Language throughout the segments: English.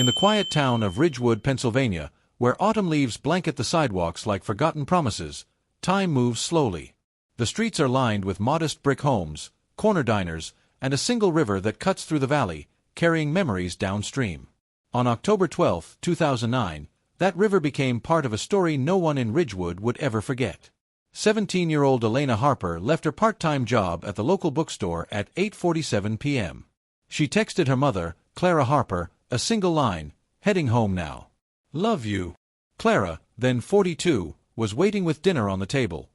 In the quiet town of Ridgewood, Pennsylvania, where autumn leaves blanket the sidewalks like forgotten promises, time moves slowly. The streets are lined with modest brick homes, corner diners, and a single river that cuts through the valley, carrying memories downstream. On October 12, 2009, that river became part of a story no one in Ridgewood would ever forget. 17-year-old Elena Harper left her part-time job at the local bookstore at 8:47 p.m. She texted her mother, Clara Harper, a single line, "Heading home now. Love you." Clara, then 42, was waiting with dinner on the table.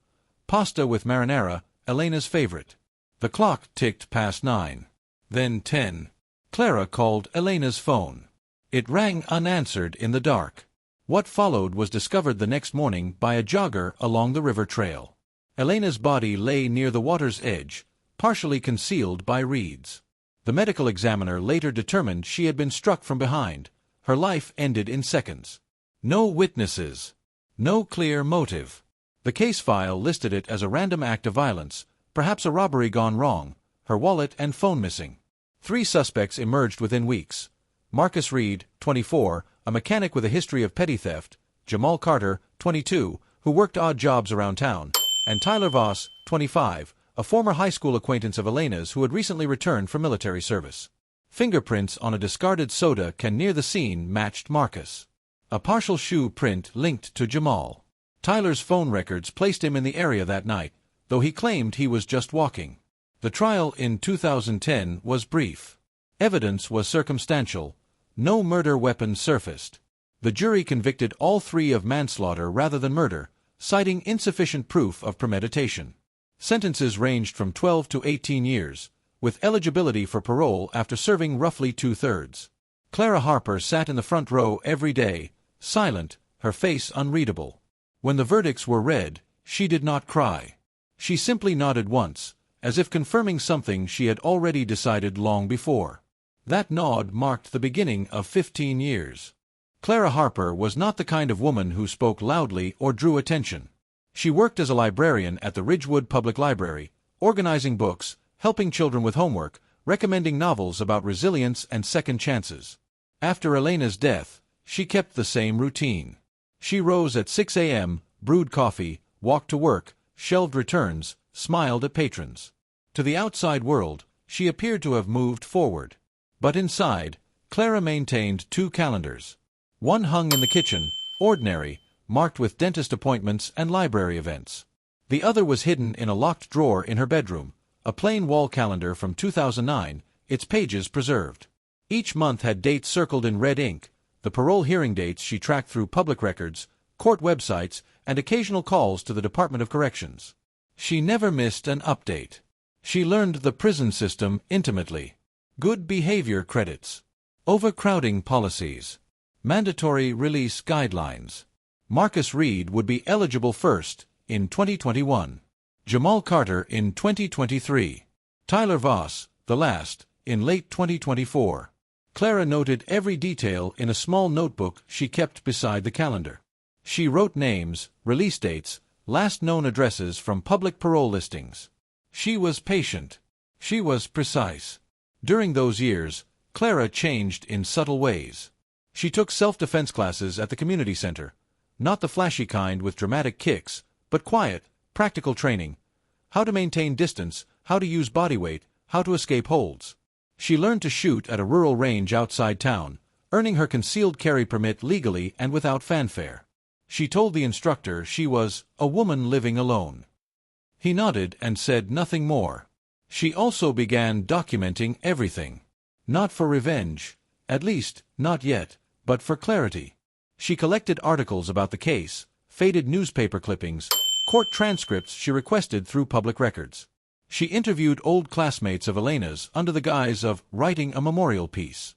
Pasta with marinara, Elena's favorite. The clock ticked past 9. Then 10. Clara called Elena's phone. It rang unanswered in the dark. What followed was discovered the next morning by a jogger along the river trail. Elena's body lay near the water's edge, partially concealed by reeds. The medical examiner later determined she had been struck from behind. Her life ended in seconds. No witnesses. No clear motive. The case file listed it as a random act of violence, perhaps a robbery gone wrong, her wallet and phone missing. 3 suspects emerged within weeks. Marcus Reed, 24, a mechanic with a history of petty theft, Jamal Carter, 22, who worked odd jobs around town, and Tyler Voss, 25, a former high school acquaintance of Elena's who had recently returned from military service. Fingerprints on a discarded soda can near the scene matched Marcus. A partial shoe print linked to Jamal. Tyler's phone records placed him in the area that night, though he claimed he was just walking. The trial in 2010 was brief. Evidence was circumstantial. No murder weapon surfaced. The jury convicted all 3 of manslaughter rather than murder, citing insufficient proof of premeditation. Sentences ranged from 12 to 18 years, with eligibility for parole after serving roughly 2/3. Clara Harper sat in the front row every day, silent, her face unreadable. When the verdicts were read, she did not cry. She simply nodded once, as if confirming something she had already decided long before. That nod marked the beginning of 15 years. Clara Harper was not the kind of woman who spoke loudly or drew attention. She worked as a librarian at the Ridgewood Public Library, organizing books, helping children with homework, recommending novels about resilience and second chances. After Elena's death, she kept the same routine. She rose at 6 a.m., brewed coffee, walked to work, shelved returns, smiled at patrons. To the outside world, she appeared to have moved forward. But inside, Clara maintained 2 calendars. One hung in the kitchen, ordinary, marked with dentist appointments and library events. The other was hidden in a locked drawer in her bedroom, a plain wall calendar from 2009, its pages preserved. Each month had dates circled in red ink, the parole hearing dates she tracked through public records, court websites, and occasional calls to the Department of Corrections. She never missed an update. She learned the prison system intimately. Good behavior credits. Overcrowding policies. Mandatory release guidelines. Marcus Reed would be eligible first, in 2021. Jamal Carter in 2023. Tyler Voss, the last, in late 2024. Clara noted every detail in a small notebook she kept beside the calendar. She wrote names, release dates, last known addresses from public parole listings. She was patient. She was precise. During those years, Clara changed in subtle ways. She took self-defense classes at the community center, not the flashy kind with dramatic kicks, but quiet, practical training. How to maintain distance, how to use body weight, how to escape holds. She learned to shoot at a rural range outside town, earning her concealed carry permit legally and without fanfare. She told the instructor she was a woman living alone. He nodded and said nothing more. She also began documenting everything. Not for revenge, at least, not yet, but for clarity. She collected articles about the case, faded newspaper clippings, court transcripts she requested through public records. She interviewed old classmates of Elena's under the guise of writing a memorial piece.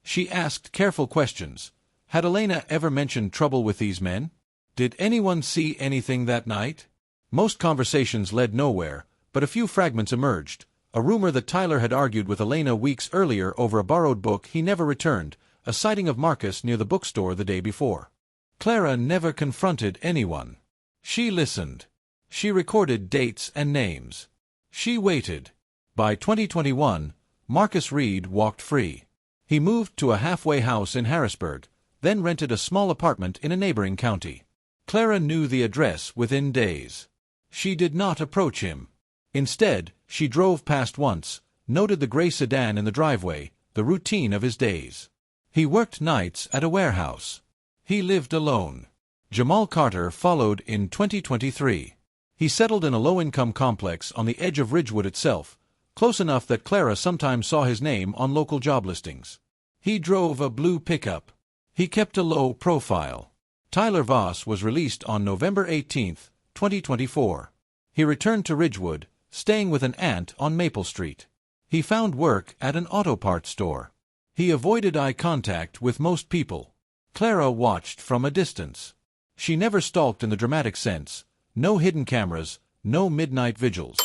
She asked careful questions. Had Elena ever mentioned trouble with these men? Did anyone see anything that night? Most conversations led nowhere, but a few fragments emerged. A rumor that Tyler had argued with Elena weeks earlier over a borrowed book he never returned, a sighting of Marcus near the bookstore the day before. Clara never confronted anyone. She listened. She recorded dates and names. She waited. By 2021, Marcus Reed walked free. He moved to a halfway house in Harrisburg, then rented a small apartment in a neighboring county. Clara knew the address within days. She did not approach him. Instead, she drove past once, noted the gray sedan in the driveway, the routine of his days. He worked nights at a warehouse. He lived alone. Jamal Carter followed in 2023. He settled in a low-income complex on the edge of Ridgewood itself, close enough that Clara sometimes saw his name on local job listings. He drove a blue pickup. He kept a low profile. Tyler Voss was released on November 18, 2024. He returned to Ridgewood, staying with an aunt on Maple Street. He found work at an auto parts store. He avoided eye contact with most people. Clara watched from a distance. She never stalked in the dramatic sense. No hidden cameras, no midnight vigils.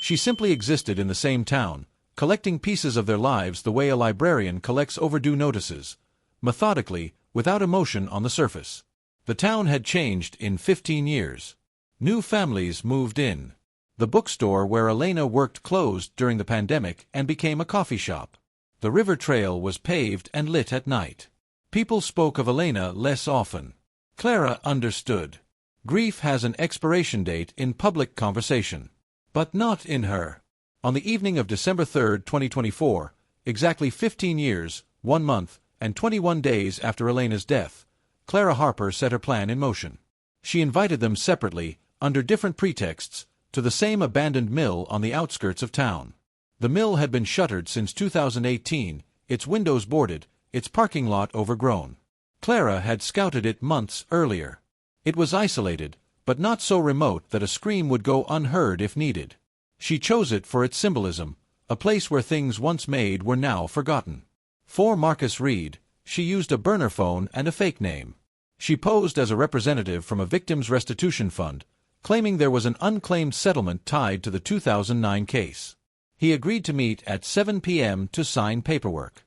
She simply existed in the same town, collecting pieces of their lives the way a librarian collects overdue notices, methodically, without emotion on the surface. The town had changed in 15 years. New families moved in. The bookstore where Elena worked closed during the pandemic and became a coffee shop. The river trail was paved and lit at night. People spoke of Elena less often. Clara understood. Grief has an expiration date in public conversation. But not in her. On the evening of December 3, 2024, exactly 15 years, 1 month, and 21 days after Elena's death, Clara Harper set her plan in motion. She invited them separately, under different pretexts, to the same abandoned mill on the outskirts of town. The mill had been shuttered since 2018, its windows boarded, its parking lot overgrown. Clara had scouted it months earlier. It was isolated, but not so remote that a scream would go unheard if needed. She chose it for its symbolism, a place where things once made were now forgotten. For Marcus Reed, she used a burner phone and a fake name. She posed as a representative from a victims' restitution fund, claiming there was an unclaimed settlement tied to the 2009 case. He agreed to meet at 7 p.m. to sign paperwork.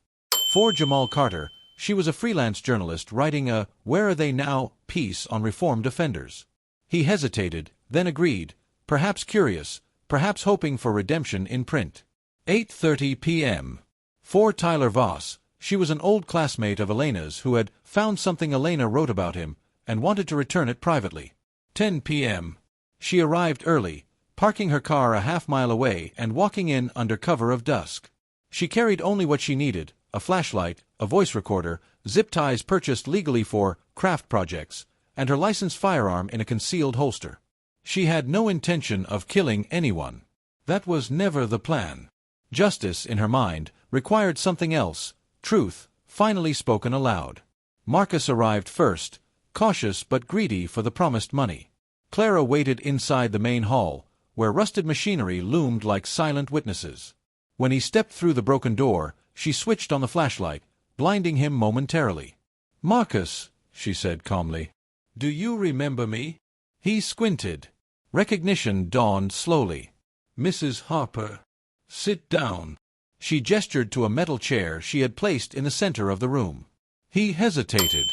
For Jamal Carter, she was a freelance journalist writing a "Where Are They Now?" piece on reformed offenders. He hesitated, then agreed, perhaps curious, perhaps hoping for redemption in print. 8:30 p.m. For Tyler Voss, she was an old classmate of Elena's who had found something Elena wrote about him and wanted to return it privately. 10 p.m. She arrived early, parking her car a half-mile away and walking in under cover of dusk. She carried only what she needed, a flashlight, a voice recorder, zip ties purchased legally for craft projects, and her licensed firearm in a concealed holster. She had no intention of killing anyone. That was never the plan. Justice, in her mind, required something else, truth, finally spoken aloud. Marcus arrived first, cautious but greedy for the promised money. Clara waited inside the main hall, where rusted machinery loomed like silent witnesses. When he stepped through the broken door, she switched on the flashlight, blinding him momentarily. "Marcus," she said calmly, "do you remember me?" He squinted. Recognition dawned slowly. "Mrs. Harper, sit down." She gestured to a metal chair she had placed in the center of the room. He hesitated.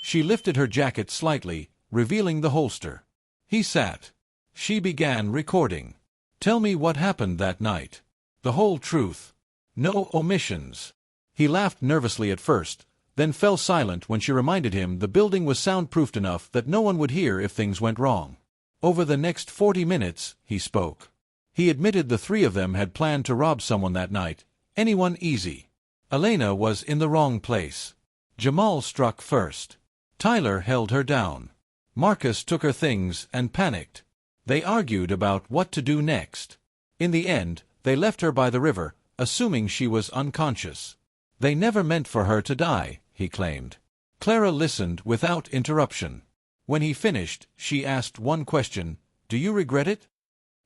She lifted her jacket slightly, revealing the holster. He sat. She began recording. "Tell me what happened that night. The whole truth. No omissions." He laughed nervously at first, then fell silent when she reminded him the building was soundproofed enough that no one would hear if things went wrong. Over the next 40 minutes, he spoke. He admitted the three of them had planned to rob someone that night, anyone easy. Elena was in the wrong place. Jamal struck first. Tyler held her down. Marcus took her things and panicked. They argued about what to do next. In the end, they left her by the river, assuming she was unconscious. They never meant for her to die, he claimed. Clara listened without interruption. When he finished, she asked one question, "Do you regret it?"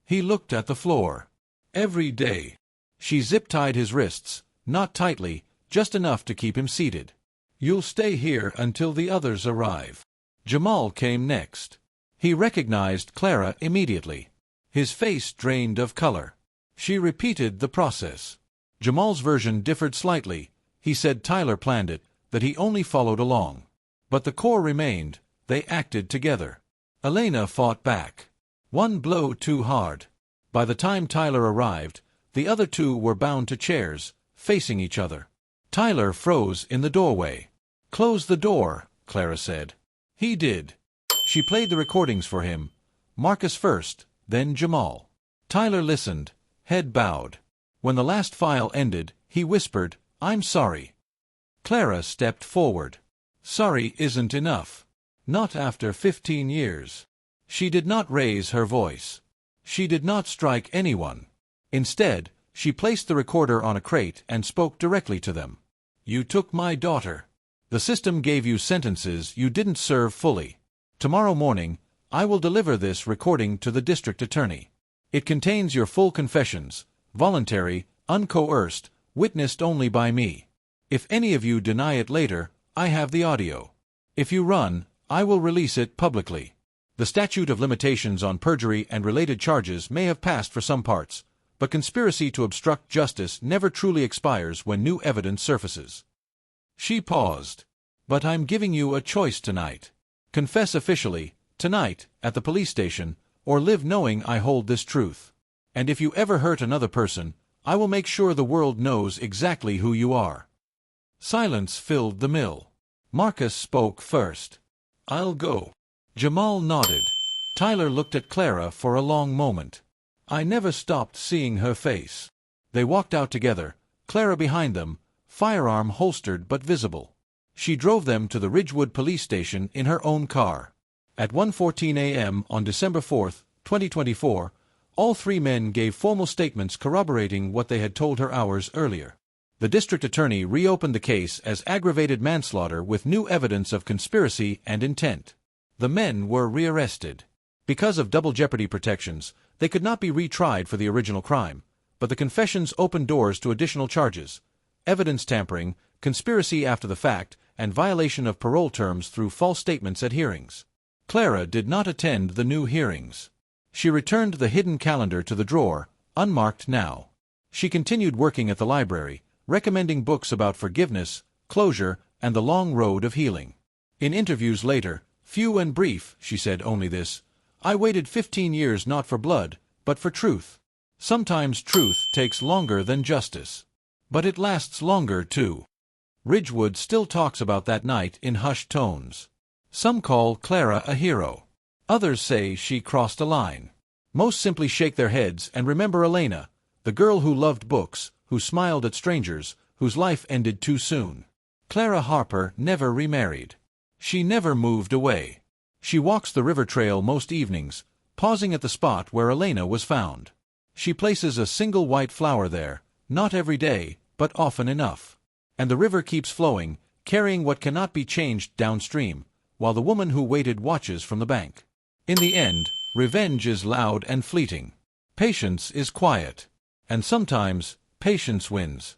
He looked at the floor. "Every day." She zip-tied his wrists, not tightly, just enough to keep him seated. "You'll stay here until the others arrive." Jamal came next. He recognized Clara immediately. His face drained of color. She repeated the process. Jamal's version differed slightly. He said Tyler planned it, that he only followed along. But the core remained. They acted together. Elena fought back. One blow too hard. By the time Tyler arrived, the other two were bound to chairs, facing each other. Tyler froze in the doorway. "Close the door," Clara said. He did. She played the recordings for him. Marcus first, then Jamal. Tyler listened, head bowed. When the last file ended, he whispered, "I'm sorry." Clara stepped forward. Sorry isn't enough. Not after 15 years. She did not raise her voice. She did not strike anyone. Instead, she placed the recorder on a crate and spoke directly to them. "You took my daughter. The system gave you sentences you didn't serve fully. Tomorrow morning, I will deliver this recording to the district attorney. It contains your full confessions, voluntary, uncoerced, witnessed only by me. If any of you deny it later, I have the audio. If you run, I will release it publicly." The statute of limitations on perjury and related charges may have passed for some parts, but conspiracy to obstruct justice never truly expires when new evidence surfaces. She paused. "But I'm giving you a choice tonight. Confess officially, tonight, at the police station, or live knowing I hold this truth. And if you ever hurt another person, I will make sure the world knows exactly who you are." Silence filled the mill. Marcus spoke first. "I'll go." Jamal nodded. Tyler looked at Clara for a long moment. I never stopped seeing her face. They walked out together, Clara behind them, firearm holstered but visible. She drove them to the Ridgewood police station in her own car. At 1:14 a.m. on December 4, 2024, all three men gave formal statements corroborating what they had told her hours earlier. The district attorney reopened the case as aggravated manslaughter with new evidence of conspiracy and intent. The men were rearrested. Because of double jeopardy protections, they could not be retried for the original crime, but the confessions opened doors to additional charges: evidence tampering, conspiracy after the fact, and violation of parole terms through false statements at hearings. Clara did not attend the new hearings. She returned the hidden calendar to the drawer, unmarked now. She continued working at the library, recommending books about forgiveness, closure, and the long road of healing. In interviews later, few and brief, she said only this: "I waited 15 years not for blood, but for truth. Sometimes truth takes longer than justice. But it lasts longer, too." Ridgewood still talks about that night in hushed tones. Some call Clara a hero. Others say she crossed a line. Most simply shake their heads and remember Elena, the girl who loved books, who smiled at strangers, whose life ended too soon. Clara Harper never remarried. She never moved away. She walks the river trail most evenings, pausing at the spot where Elena was found. She places a single white flower there, not every day, but often enough. And the river keeps flowing, carrying what cannot be changed downstream, while the woman who waited watches from the bank. In the end, revenge is loud and fleeting. Patience is quiet. And sometimes, patience wins.